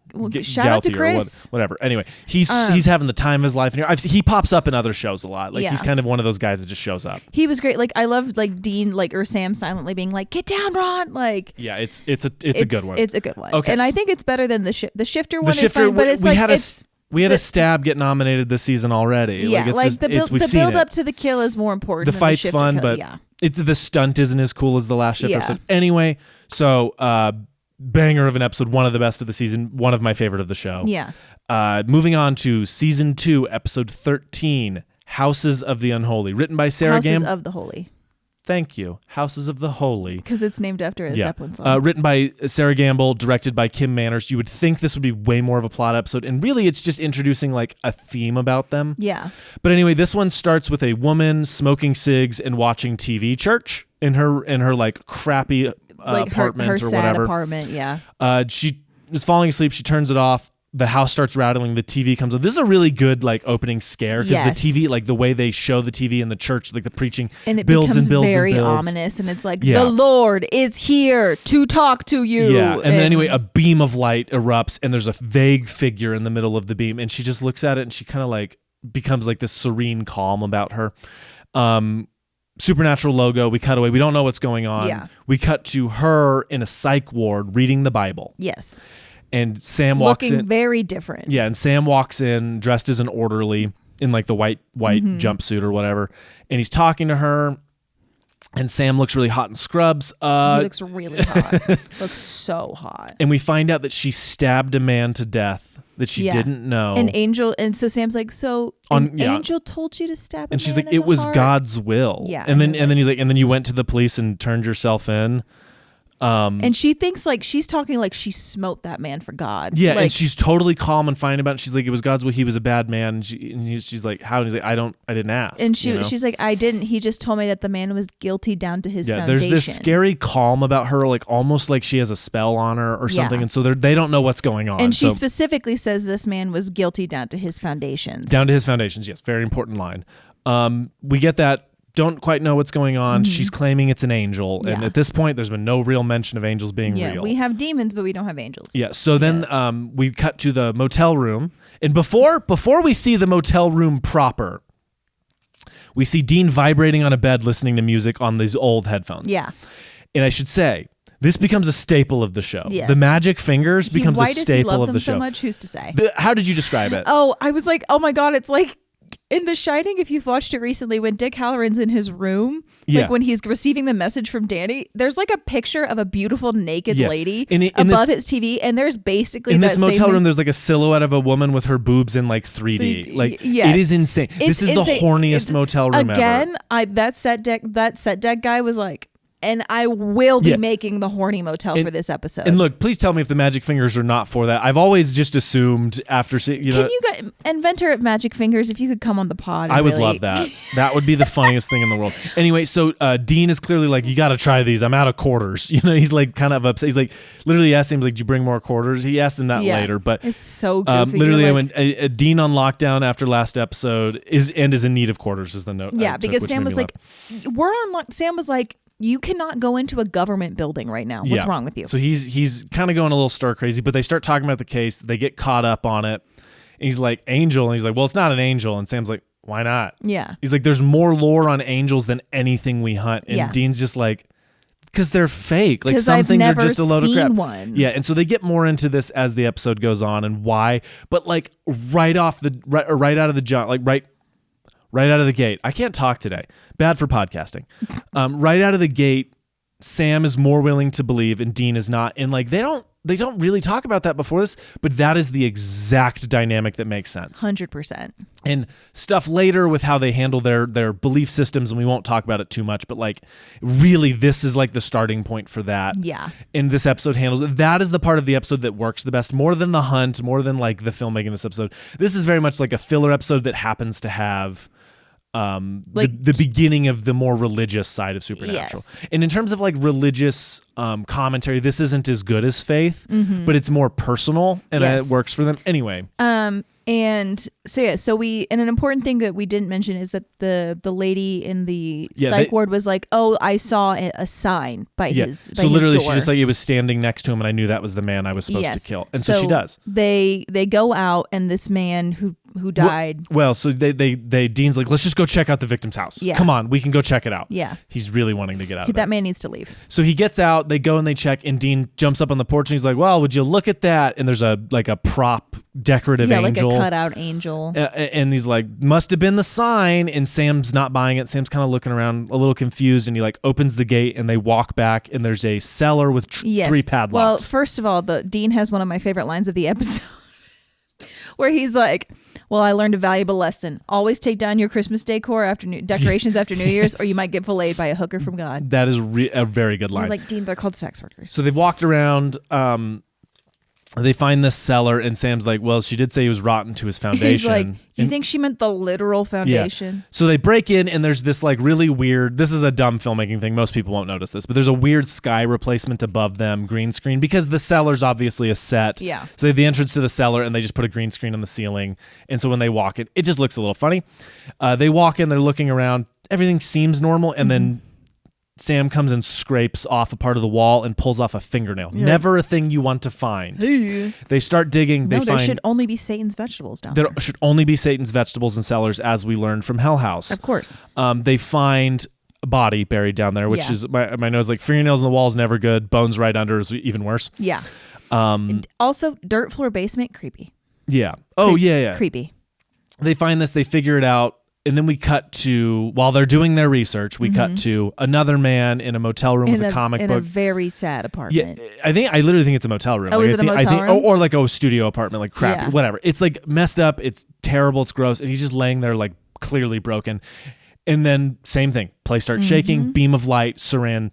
Shout out to Chris. Whatever. Anyway, he's having the time of his life. And he pops up in other shows a lot. Like he's kind of one of those guys that just shows up. He was great. Like I loved like Dean or Sam silently being like, "Get down, Ron!" Like it's a good one. It's a good one. Okay. And I think it's better than the shifter one. Is fine, but we had a stab get nominated this season already. Yeah, the build up to the kill is more important. The fight's fun, but the stunt isn't as cool as the last Shifter episode. Anyway, so banger of an episode, one of the best of the season, one of my favorite of the show. Yeah. Moving on to season 2, episode 13, Houses of the Unholy, written by Sarah Gamble. Houses of the Holy. Thank you. Houses of the Holy. Because it's named after a Zeppelin song. Written by Sarah Gamble, directed by Kim Manners. You would think this would be way more of a plot episode, and really it's just introducing like a theme about them. Yeah. But anyway, this one starts with a woman smoking cigs and watching TV church in her like crappy apartment her or sad whatever. apartment, yeah. She is falling asleep. She turns it off. The house starts rattling. The TV comes on. This is a really good like opening scare because the TV, like the way they show the TV in the church, like the preaching, and it builds becomes and builds very and builds. ominous, and it's like the Lord is here to talk to you. Yeah, and then anyway, a beam of light erupts, and there's a vague figure in the middle of the beam, and she just looks at it, and she kind of like becomes like this serene calm about her. Supernatural logo. We cut away. We don't know what's going on. Yeah. We cut to her in a psych ward reading the Bible. Yes. And Sam walks in. Looking very different. Yeah, and Sam walks in dressed as an orderly in like the white jumpsuit or whatever. And he's talking to her. And Sam looks really hot in scrubs. He looks really hot. Looks so hot. And we find out that she stabbed a man to death that she didn't know. An angel. And so Sam's like, angel told you to stab and a she's man like, it was God's will. Yeah. And then he's like, and then you went to the police and turned yourself in. And she thinks like she's talking like she smote that man for God. Yeah, like, and she's totally calm and fine about it. She's like, it was God's will. He was a bad man. And she's like, how? And he's like, I didn't ask. And she's like, I didn't. He just told me that the man was guilty down to his foundation. There's this scary calm about her, like almost like she has a spell on her or something. And so they don't know what's going on. And she specifically says this man was guilty down to his foundations. Down to his foundations, yes. Very important line. We get that. Don't quite know what's going on. Mm-hmm. She's claiming it's an angel. And at this point, there's been no real mention of angels being real. Yeah, we have demons, but we don't have angels. Yeah, so then we cut to the motel room. And before we see the motel room proper, we see Dean vibrating on a bed listening to music on these old headphones. Yeah. And I should say, this becomes a staple of the show. Yes. The magic fingers becomes a staple of the show. Why does he love them so much? Who's to say? How did you describe it? Oh, I was like, oh my God, it's like in The Shining, if you've watched it recently, when Dick Halloran's in his room, like when he's receiving the message from Danny, there's like a picture of a beautiful naked lady above his TV, and there's basically in this motel room, there's like a silhouette of a woman with her boobs in like 3D. Like it is insane. This is the horniest motel room ever. Again, that set deck guy was like, and I will be making the horny motel for this episode. And look, please tell me if the magic fingers are not for that. I've always just assumed after seeing, Can you guys, inventor of magic fingers, if you could come on the pod? I would love that. That would be the funniest thing in the world. Anyway, so Dean is clearly like, you got to try these. I'm out of quarters. He's like kind of upset. He's like, literally asked him, like, do you bring more quarters? He asked him that later, but it's so goofy. Literally, when Dean on lockdown after last episode is in need of quarters is the note. Yeah, because Sam was like, we're on. Sam was like, you cannot go into a government building right now. What's wrong with you? So he's kind of going a little stir crazy, but they start talking about the case. They get caught up on it. And he's like, angel. And he's like, well, it's not an angel. And Sam's like, why not? Yeah. He's like, there's more lore on angels than anything we hunt. And Dean's just like, because they're fake. Like some things are just a load of crap. One. Yeah. And so they get more into this as the episode goes on and why. But like right out of the gate. I can't talk today. Bad for podcasting. Right out of the gate, Sam is more willing to believe and Dean is not. And like they don't they don't really talk about that before this, but that is the exact dynamic that makes sense. 100%. And stuff later with how they handle their belief systems, and we won't talk about it too much, but like really this is like the starting point for that. Yeah. And this episode handles it. That is the part of the episode that works the best, more than the hunt, more than like the filmmaking of this episode. This is very much like a filler episode that happens to have the beginning of the more religious side of Supernatural. Yes. And in terms of like religious commentary, this isn't as good as Faith, but it's more personal, and it works for them anyway. And so and an important thing that we didn't mention is that the lady in the psych ward was like, oh, I saw a sign by his so literally door. She just like, it was standing next to him, and I knew that was the man I was supposed to kill. And so she does. They go out, and this man who died. Well, so they Dean's like, let's just go check out the victim's house. Yeah. Come on, we can go check it out. Yeah. He's really wanting to get out of That man needs to leave. So he gets out, they go and they check, and Dean jumps up on the porch and he's like, well, would you look at that? And there's a prop decorative angel. Like a cutout angel. And he's like, must have been the sign. And Sam's not buying it. Sam's kind of looking around a little confused, and he like opens the gate and they walk back, and there's a cellar with 3 padlocks. Well, first of all, Dean has one of my favorite lines of the episode where he's like, well, I learned a valuable lesson. Always take down your Christmas decorations after New Year's, or you might get filleted by a hooker from God. That is a very good line. You're like, Dean, they're called sex workers. So they've walked around. They find this cellar, and Sam's like, well, she did say he was rotten to his foundation. He's like, you think she meant the literal foundation? Yeah. So they break in, and there's this like really weird, this is a dumb filmmaking thing, most people won't notice this, but there's a weird sky replacement above them, green screen, because the cellar's obviously a set. Yeah. So they have the entrance to the cellar, and they just put a green screen on the ceiling, and so when they walk in, it just looks a little funny. They walk in, they're looking around, everything seems normal, and then Sam comes and scrapes off a part of the wall and pulls off a fingernail. Yeah. Never a thing you want to find. They start digging. There should only be Satan's vegetables down there. There should only be Satan's vegetables in cellars, as we learned from Hell House. Of course. They find a body buried down there, which is, my nose, like fingernails in the wall is never good. Bones right under is even worse. Yeah. Also, dirt floor basement, creepy. Yeah. Oh, yeah. Creepy. They find this, they figure it out. And then we cut to, while they're doing their research, we cut to another man in a motel room with a comic book. In a very sad apartment. Yeah, I literally think it's a motel room. Oh, is it a motel room? Or like a studio apartment, like crappy, whatever. It's like messed up, it's terrible, it's gross, and he's just laying there like clearly broken. And then same thing, place starts shaking, beam of light, serene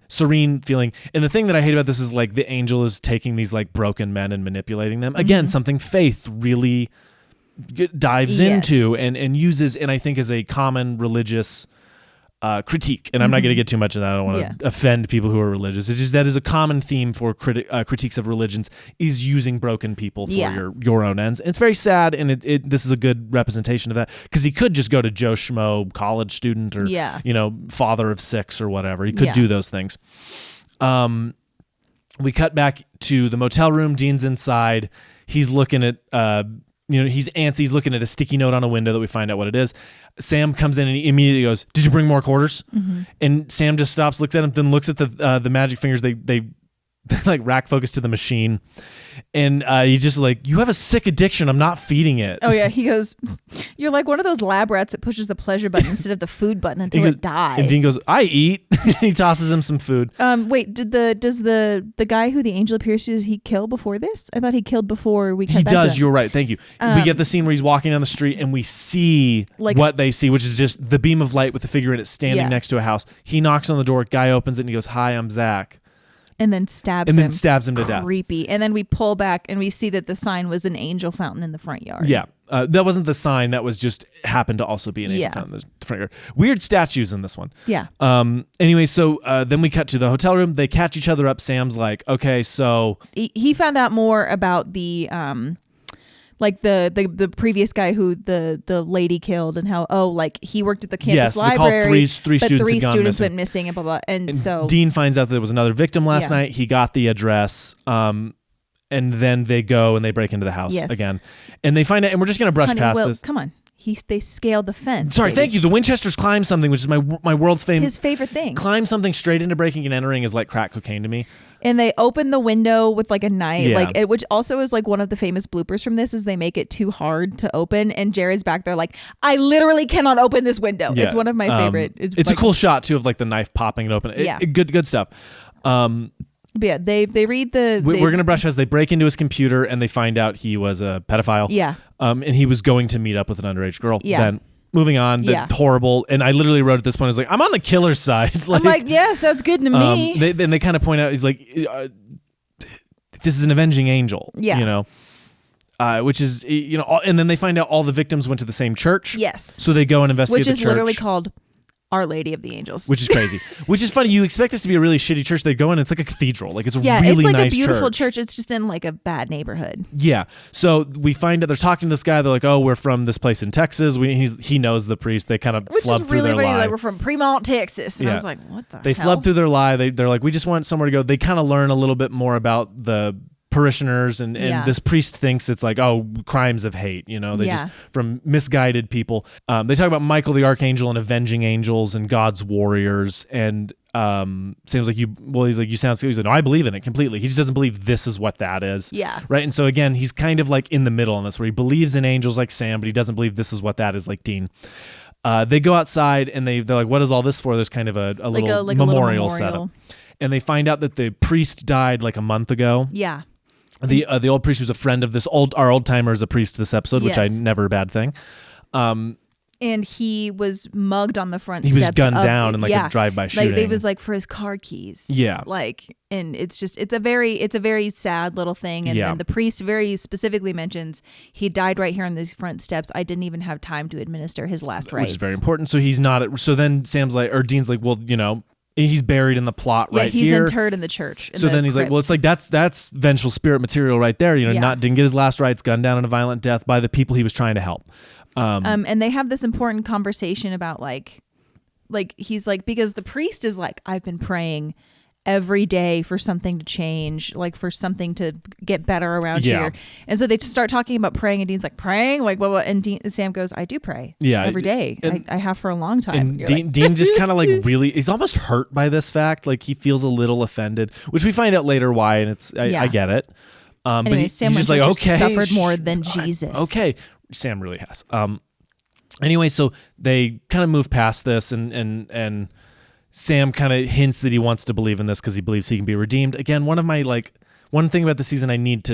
feeling. And the thing that I hate about this is like the angel is taking these like broken men and manipulating them. Again, something Faith really dives into and uses, and I think is a common religious critique. And I'm not going to get too much of that. I don't want to offend people who are religious. It's just that is a common theme for critiques of religions, is using broken people for your own ends. And it's very sad, and this is a good representation of that, because he could just go to Joe Schmo, college student, or father of 6 or whatever. He could do those things. We cut back to the motel room. Dean's inside. He's looking at he's antsy. He's looking at a sticky note on a window that we find out what it is. Sam comes in and he immediately goes, "Did you bring more quarters?" And Sam just stops, looks at him, then looks at the magic fingers. They like rack focus to the machine, and he's just like, "You have a sick addiction. I'm not feeding it." Oh yeah, he goes, "You're like one of those lab rats that pushes the pleasure button instead of the food button until it dies." And Dean goes, "I eat." He tosses him some food. Wait, does the guy who the angel appears to, does he kill before this? I thought he killed before we. He does. You're right. Thank you. We get the scene where he's walking down the street and we see what they see, which is just the beam of light with the figure in it standing next to a house. He knocks on the door. Guy opens it and he goes, "Hi, I'm Zach." And then stabs him to death. Creepy. And then we pull back and we see that the sign was an angel fountain in the front yard. Yeah. That wasn't the sign. That was just happened to also be an angel fountain in the front yard. Weird statues in this one. Yeah. Anyway, so then we cut to the hotel room. They catch each other up. Sam's like, okay, so... He found out more about the... like the previous guy who the lady killed, and how he worked at the campus library. Yes, three students went missing and blah blah. And so Dean finds out that there was another victim last night. He got the address, and then they go and they break into the house again, and they find out. And we're just gonna brush past this. Come on. They scaled the fence. Sorry, thank you. The Winchesters climb something, which is my world's famous. His favorite thing. Climb something straight into breaking and entering is like crack cocaine to me. And they open the window with like a knife, which also is like one of the famous bloopers from this, is they make it too hard to open. And Jared's back there like, I literally cannot open this window. Yeah. It's one of my favorite. It's a cool shot too of like the knife popping it open. Good stuff. But yeah, they read the. We're gonna brush past. They break into his computer and they find out he was a pedophile. Yeah. And he was going to meet up with an underage girl. Yeah. Then moving on, horrible. And I literally wrote at this point, I was like, I'm on the killer's side. I'm like, yeah, sounds good to me. They kind of point out, he's like, this is an avenging angel. Yeah. You know, which is, you know, and then they find out all the victims went to the same church. Yes. So they go and investigate Which the is church. literally called Our Lady of the Angels. Which is crazy. Which is funny. You expect this to be a really shitty church. They go in, it's like a cathedral. Like it's a yeah, really it's like nice a beautiful church. It's just in like a bad neighborhood. Yeah. So we find out they're talking to this guy. They're like, "Oh, we're from this place in Texas." He knows the priest. They kind of flub through their lie. Like we're from Fremont, Texas. And I was like, what the They hell? flub through their lie. They're like, we just want somewhere to go. They kind of learn a little bit more about the parishioners and this priest thinks it's like, oh, crimes of hate, you know, they just from misguided people. They talk about Michael the Archangel and avenging angels and God's warriors, and seems like he's like, you sound he's like, no, I believe in it completely. He just doesn't believe this is what that is. Yeah. Right. And so again, he's kind of like in the middle on this, where he believes in angels like Sam, but he doesn't believe this is what that is like Dean. They go outside and they're like, what is all this for? There's kind of a little memorial setup. And they find out that the priest died like a month ago. Yeah. The old priest who's a friend of this our old timer is a priest this episode, which I never a bad thing. And he was mugged on the front steps. He was gunned down in like a drive-by shooting. Like it was like for his car keys. Yeah. Like, and it's a very sad little thing. And then the priest very specifically mentions he died right here on these front steps. I didn't even have time to administer his last rites. Which is very important. So he's not. So then Sam's like, or Dean's like, well, you know, he's buried in the plot right here. Yeah, he's interred in the church. So then he's like, well, it's like that's vengeful spirit material right there. You know, didn't get his last rites, gunned down in a violent death by the people he was trying to help. And they have this important conversation about like he's like, because the priest is like, I've been praying every day for something to change, like for something to get better around here. And so they just start talking about praying, and Dean's like, praying? Like, what? And Sam goes, I do pray every day. I have for a long time. And Dean just kind of like really, he's almost hurt by this fact. Like he feels a little offended, which we find out later why, and I get it. Anyway, but he's just like, okay. Suffered more than Jesus. Okay. Sam really has. Anyway, so they kind of move past this, and Sam kind of hints that he wants to believe in this because he believes he can be redeemed. Again, one thing about the season I need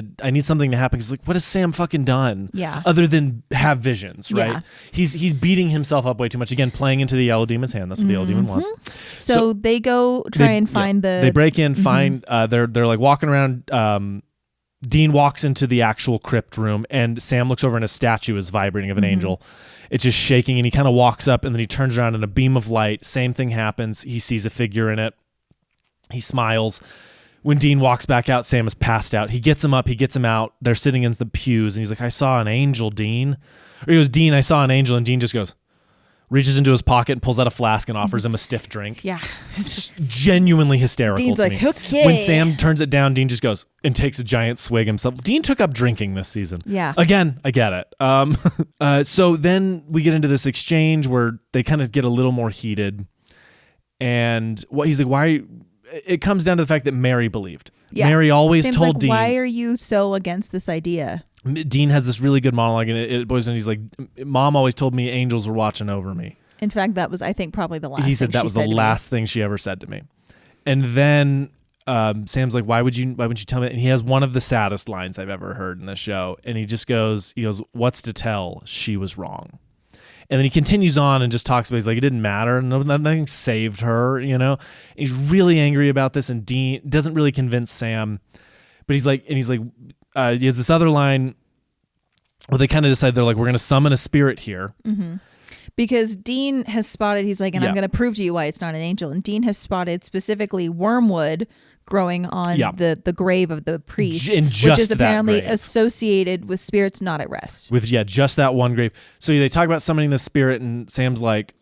something to happen, because like, what has Sam fucking done? Yeah. Other than have visions, right? Yeah. He's beating himself up way too much. Again, playing into the Yellow Demon's hand. That's what the Yellow Demon wants. So they go try and find the. They break in, find. They're like walking around. Dean walks into the actual crypt room, and Sam looks over and a statue is vibrating of an angel. It's just shaking, and he kind of walks up, and then he turns around in a beam of light. Same thing happens. He sees a figure in it. He smiles. When Dean walks back out, Sam is passed out. He gets him up. He gets him out. They're sitting in the pews, and he's like, I saw an angel, Dean. Or he goes, Dean, I saw an angel, and Dean just goes, reaches into his pocket and pulls out a flask and offers him a stiff drink. Yeah. It's genuinely hysterical. Dean's to like, me. okay. When Sam turns it down, Dean just goes and takes a giant swig himself. Dean took up drinking this season. Yeah. Again, I get it. So then we get into this exchange where they kind of get a little more heated. And what he's like, why? It comes down to the fact that Mary believed. Yeah. Mary always Sam's told like, Dean. Why are you so against this idea? Dean has this really good monologue, and it boils down. He's like, Mom always told me angels were watching over me. In fact, that was, I think, probably the last. He said that was the last thing she ever said to me. And then Sam's like, why would you tell me that? And he has one of the saddest lines I've ever heard in the show. And he goes, what's to tell? She was wrong. And then he continues on and just talks about, he's like, it didn't matter. Nothing saved her, you know? And he's really angry about this. And Dean doesn't really convince Sam. But he has this other line where they kind of decide, they're like, we're going to summon a spirit here. Mm-hmm. Because Dean has spotted, he's like, and I'm going to prove to you why it's not an angel. And Dean has spotted specifically wormwood growing on the grave of the priest, which is apparently associated with spirits not at rest. With just that one grave. So they talk about summoning the spirit, and Sam's like,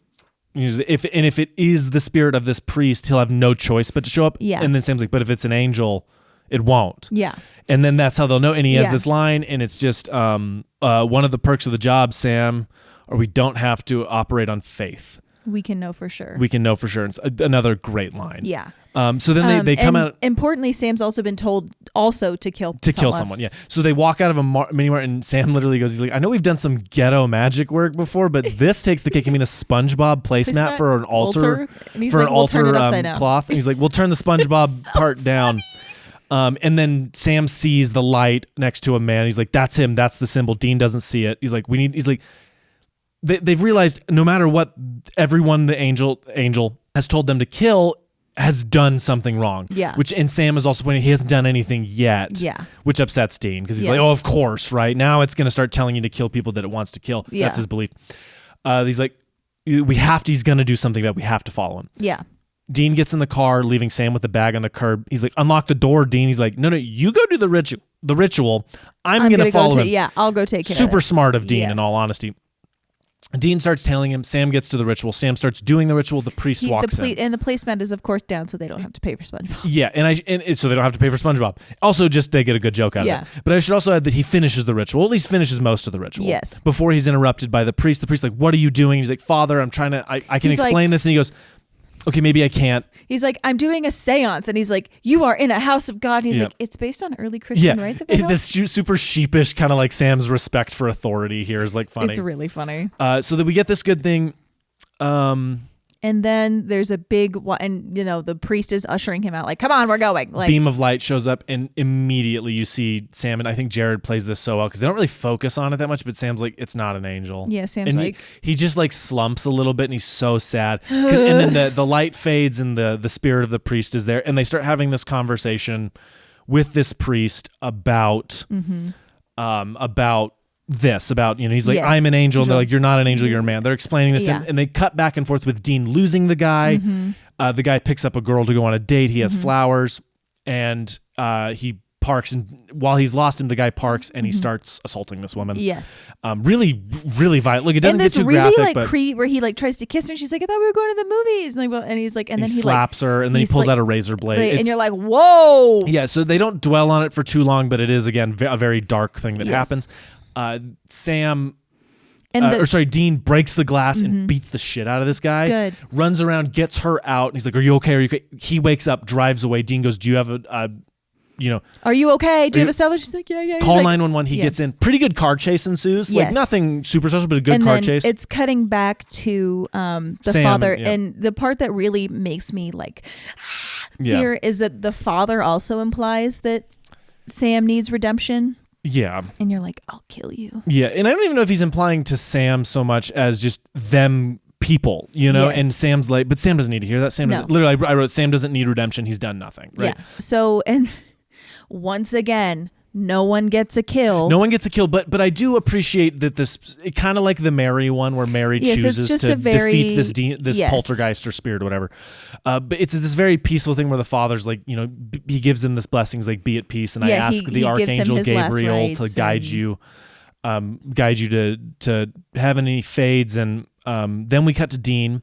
if it is the spirit of this priest, he'll have no choice but to show up. Yeah. And then Sam's like, but if it's an angel, it won't. Yeah. And then that's how they'll know. And he has this line, and it's just one of the perks of the job, Sam, or we don't have to operate on faith. We can know for sure. It's another great line. Yeah. So then they come out. Importantly, Sam's also been told also to kill someone. Yeah. So they walk out of a mini mart, and Sam literally goes, he's like, I know we've done some ghetto magic work before, but this takes the cake. I mean, a SpongeBob placemat for an altar. And he's like, we'll turn it upside down. Cloth. And he's like, we'll turn the SpongeBob part down. And then Sam sees the light next to a man. He's like, that's him. That's the symbol. Dean doesn't see it. He's like, they've realized no matter what everyone the angel has told them to kill has done something wrong. Yeah. And Sam is also pointing, he hasn't done anything yet. Yeah. Which upsets Dean because he's like, oh, of course, right? Now it's going to start telling you to kill people that it wants to kill. Yeah. That's his belief. He's like, he's going to do something bad. We have to follow him. Yeah. Dean gets in the car, leaving Sam with the bag on the curb. He's like, unlock the door, Dean. He's like, no, you go do the ritual. I'm going to follow him. Yeah, I'll go take care of it. Super smart of Dean, in all honesty. Dean starts telling him. Sam gets to the ritual. Sam starts doing the ritual. The priest walks in. And the placemat is, of course, down so they don't have to pay for SpongeBob. Yeah, and so they don't have to pay for SpongeBob. Also, just they get a good joke out of it. But I should also add that he finishes the ritual, at least finishes most of the ritual. Yes. Before he's interrupted by the priest. The priest's like, what are you doing? He's like, Father, I'm trying to, I can explain this. And he goes, okay, maybe I can't. He's like, I'm doing a seance. And he's like, you are in a house of God. And he's like, it's based on early Christian rites. This super sheepish kind of like Sam's respect for authority here is like funny. It's really funny. So that we get this good thing. And then there's a big one, and the priest is ushering him out. Like, come on, we're going. Like, beam of light shows up, and immediately you see Sam. And I think Jared plays this so well because they don't really focus on it that much. But Sam's like, it's not an angel. Yeah, Sam's and like, he just like slumps a little bit, and he's so sad. And then the light fades, and the spirit of the priest is there, and they start having this conversation with this priest about he's like, I'm an angel, and they're like, you're not an angel, you're a man. They're explaining this, and they cut back and forth with Dean losing the guy. The guy picks up a girl to go on a date. He has flowers, and he parks, and while he's lost him, the guy parks and he starts assaulting this woman. Yes. Really, really violent. Look, it doesn't get too really graphic, but where he like tries to kiss her, and she's like, I thought we were going to the movies, and he's like, and then he slaps her, and then he pulls out a razor blade, and you're like, whoa. Yeah. So they don't dwell on it for too long, but it is again a very dark thing that happens. Dean breaks the glass and beats the shit out of this guy. Good. Runs around, gets her out, and he's like, "Are you okay? Are you okay?" He wakes up, drives away. Dean goes, "Do you have are you okay? Do you have a cell phone?" She's like, "Yeah." Call 911. He gets in. Pretty good car chase ensues. Yes. Like nothing super special, but a good car chase. It's cutting back to the Sam, father, and the part that really makes me like here is that the father also implies that Sam needs redemption. Yeah. And you're like, I'll kill you. Yeah. And I don't even know if he's implying to Sam so much as just them people, and Sam's like, but Sam doesn't need to hear that. Sam doesn't, literally, I wrote, Sam doesn't need redemption. He's done nothing. Right. Yeah. So, and once again, no one gets a kill. But I do appreciate that this, kind of like the Mary one where Mary chooses to defeat this poltergeist or spirit or whatever. But it's this very peaceful thing where the father's like, he gives him this blessings like, be at peace. And I ask the Archangel Gabriel to guide you to heaven. And he fades. And then we cut to Dean,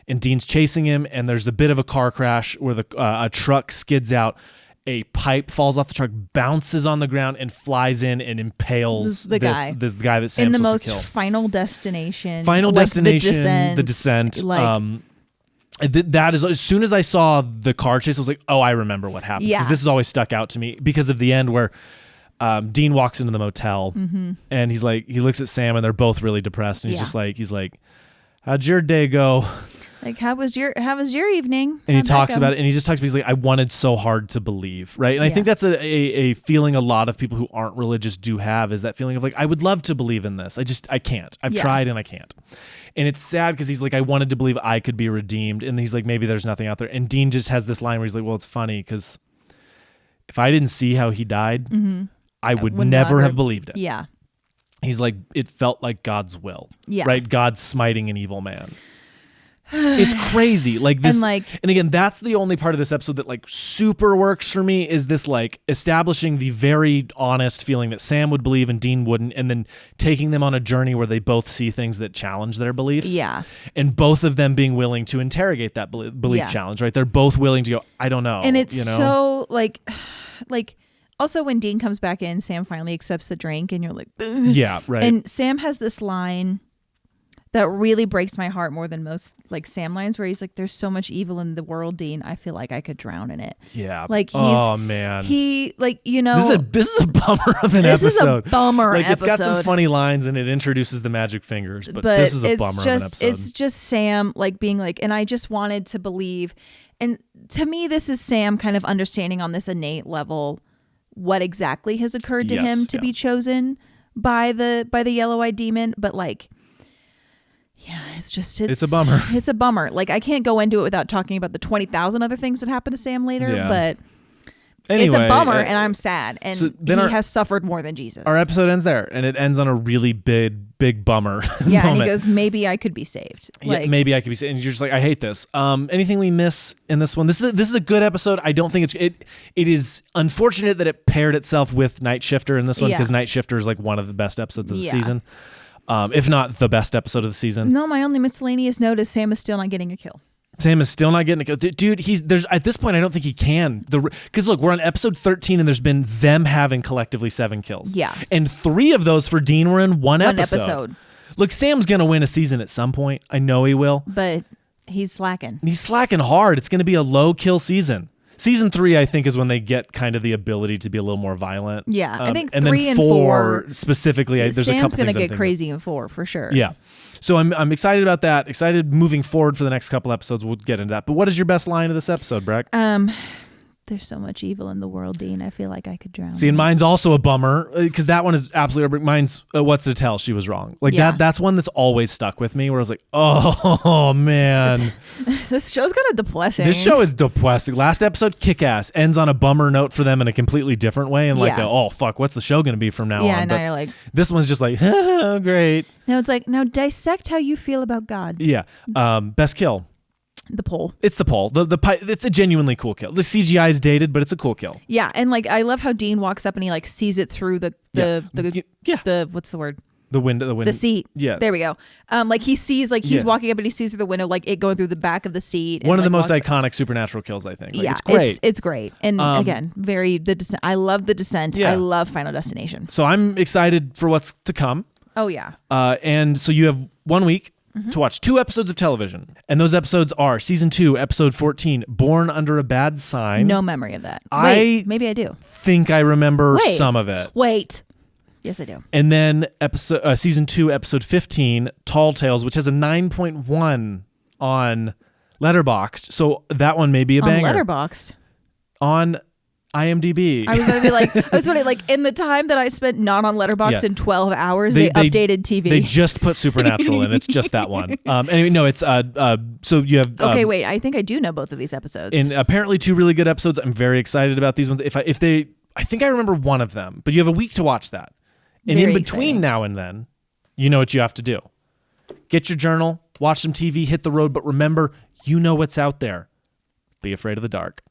and Dean's chasing him. And there's a bit of a car crash where a truck skids out. A pipe falls off the truck, bounces on the ground, and flies in and impales the guy that Sam's in the supposed to kill. most Final Destination. The Descent. That is, as soon as I saw the car chase, I was like, oh, I remember what happens. Because this has always stuck out to me because of the end where Dean walks into the motel and he's like, he looks at Sam and they're both really depressed. And he's like, how'd your day go? Like, how was your evening? And he talks about it, and he just talks about, he's like, I wanted so hard to believe, right? And I think that's a feeling a lot of people who aren't religious do have, is that feeling of like, I would love to believe in this. I can't. I've tried and I can't. And it's sad because he's like, I wanted to believe I could be redeemed. And he's like, maybe there's nothing out there. And Dean just has this line where he's like, well, it's funny because if I didn't see how he died, I would never have believed it. Yeah. He's like, it felt like God's will. Yeah. Right? God smiting an evil man. It's crazy. Like this, and again, that's the only part of this episode that like super works for me, is this like establishing the very honest feeling that Sam would believe and Dean wouldn't, and then taking them on a journey where they both see things that challenge their beliefs. Yeah. And both of them being willing to interrogate that belief challenge, right? They're both willing to go, I don't know. And it's so like also when Dean comes back in, Sam finally accepts the drink and you're like, ugh. Yeah, right. And Sam has this line that really breaks my heart more than most like Sam lines, where he's like, there's so much evil in the world, Dean, I feel like I could drown in it. Yeah. Like oh man. He like, this is a bummer of an episode. This is a bummer like episode. It's got some funny lines and it introduces the magic fingers, but this is a bummer of an episode. It's just Sam like being like, and I just wanted to believe. And to me, this is Sam kind of understanding on this innate level what exactly has occurred to him to be chosen by the yellow-eyed demon. But like, yeah, it's a bummer. It's a bummer. Like, I can't go into it without talking about the 20,000 other things that happen to Sam later. Yeah. But anyway, it's a bummer, and I'm sad. And so he has suffered more than Jesus. Our episode ends there, and it ends on a really big bummer. Yeah, moment. and he goes, maybe I could be saved. Like, maybe I could be saved. And you're just like, I hate this. Anything we miss in this one? This is a good episode. I don't think it is unfortunate that it paired itself with Nightshifter in this one, because Nightshifter is like one of the best episodes of the season. If not the best episode of the season. No, my only miscellaneous note is Sam is still not getting a kill. Sam is still not getting a kill. Dude, there's at this point, I don't think he can. Because look, we're on episode 13 and there's been them having collectively 7 kills. Yeah. And 3 of those for Dean were in one episode. Look, Sam's going to win a season at some point. I know he will. But he's slacking. He's slacking hard. It's going to be a low kill season. Season 3, I think, is when they get kind of the ability to be a little more violent. Yeah, I think and 3 then and 4 specifically. There's a couple Sam's going things to get crazy in 4 for sure. Yeah, so I'm excited about that. Excited moving forward for the next couple episodes. We'll get into that. But what is your best line of this episode, Breck? There's so much evil in the world, Dean. I feel like I could drown. See, and mine's also a bummer because that one is absolutely. Mine's what's to tell? She was wrong. Like that's one that's always stuck with me. Where I was like, oh man, this show's kind of depressing. This show is depressing. Last episode, kick ass, ends on a bummer note for them in a completely different way, and like, oh fuck, what's the show gonna be from now on? Yeah, now you're like, this one's just like, oh, great. No, it's like, now dissect how you feel about God. Yeah, best kill. The pole. It's the pole. It's a genuinely cool kill. The CGI is dated, but it's a cool kill. Yeah, and like I love how Dean walks up and he like sees it through the what's the word? The window. The seat. Yeah. There we go. Like he sees, like he's walking up and he sees through the window, like it going through the back of the seat. One of the most iconic supernatural kills, I think. Like, yeah, it's great. It's great. And again, the Descent. I love the Descent. Yeah. I love Final Destination. So I'm excited for what's to come. Oh yeah. And so you have 1 week to watch 2 episodes of television. And those episodes are Season 2, Episode 14, Born Under a Bad Sign. No memory of that. Wait, maybe I do. Think I remember some of it. Wait. Yes, I do. And then Season 2, Episode 15, Tall Tales, which has a 9.1 on Letterboxd. So that one may be a banger. On Letterboxd? On IMDb. I was going to be like, in the time that I spent not on Letterboxd in 12 hours, they updated TV. They just put Supernatural in. It's just that one. Anyway, no, it's so you have. Okay, wait. I think I do know both of these episodes. And apparently 2 really good episodes. I'm very excited about these ones. I think I remember one of them, but you have a week to watch that. And very in between exciting. now and then, you know what you have to do. Get your journal, watch some TV, hit the road, but remember, you know what's out there. Be afraid of the dark.